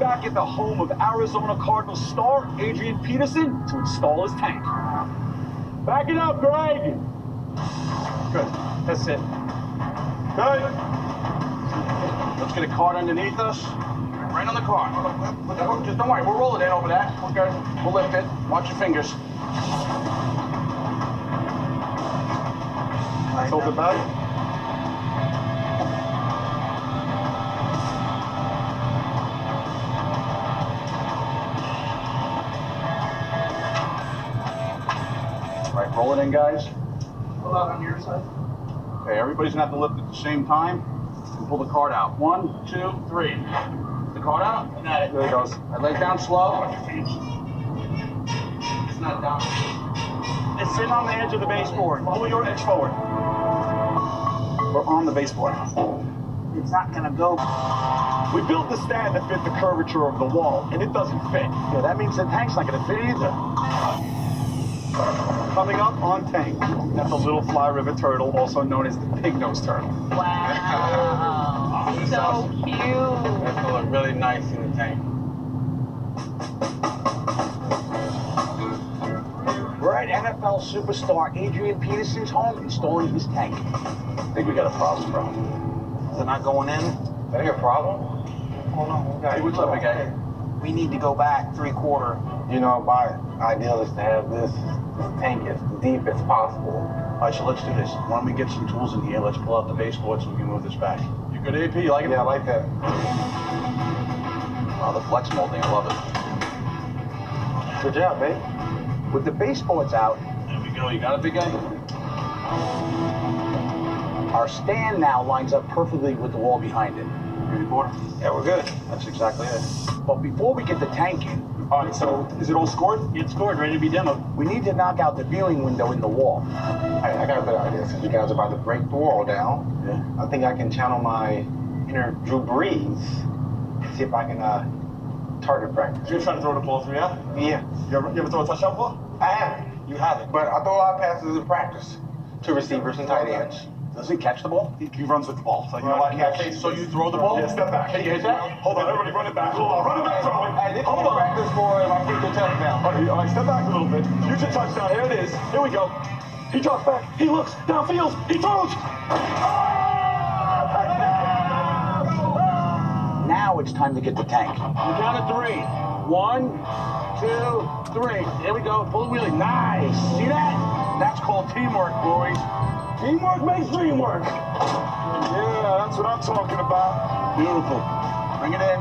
back at the home of Arizona Cardinals star Adrian Peterson to install his tank. Back it up, Greg. Good. That's it. Good. Let's get a cart underneath us. Right on the cart. Just don't worry. We'll roll it in over that. We're good. We'll lift it. Watch your fingers. Tilt it back. Right, roll it in, guys. Pull out on your side. Okay, everybody's gonna have to lift at the same time and pull the cart out. 1, 2, 3. The cart out. And at it. There it goes. I lay it down slow. It's not down. It's sitting on the edge of the baseboard. Pull your edge forward. We're on the baseboard. It's not gonna go. We built the stand to fit the curvature of the wall, and it doesn't fit. Yeah, that means the tank's not gonna fit either. Coming up on tank, that's a little fly river turtle, also known as the pig-nosed turtle. Wow, so cute. That's gonna look really nice in the tank. We're at NFL superstar Adrian Peterson's home installing his tank. I think we got a problem, bro. Is it not going in? Is that a problem? Oh no. Hey, what's up, big guy? We need to go back 3/4. You know, my ideal is to have this tank as deep as possible. All right, so let's do this. Why don't we get some tools in here? Let's pull out the baseboard so we can move this back. You good, AP? You like it? Yeah, I like that. Oh, the flex molding, I love it. Good job, babe. With the baseboards out, There we go. You got it, big guy? our stand now lines up perfectly with the wall behind it. Ready, board? Yeah, we're good. That's exactly it. But before we get the tank in, All right, so is it all scored? It's scored, ready to be demoed. we need to knock out the viewing window in the wall. I got a better idea. Since you guys are about to break the wall down, Yeah. I think I can channel my inner Drew Brees and see if I can target practice. You're trying to throw the ball through, yeah? Yeah, You ever throw a touchdown ball? I haven't. You haven't. But I throw a lot of passes in practice to receivers and tight ends. Does he catch the ball? He runs with the ball. So you know what? Catch. So you throw the ball? Yeah, step back. Can you hit that? Hold on, everybody run it back. Hold on, run it back, throw it. And this is Hold on. practice for if I kick the touchdown. All right, step back a little bit. Use your touchdown. Here it is. Here we go. He drops back. He looks downfield. He throws. Now it's time to get the tank. You count to 3. 1, 2, 3. Here we go. Pull the wheelie. Nice. See that? That's called teamwork, boys. Teamwork makes dream work. Yeah, that's what I'm talking about. Beautiful. Bring it in.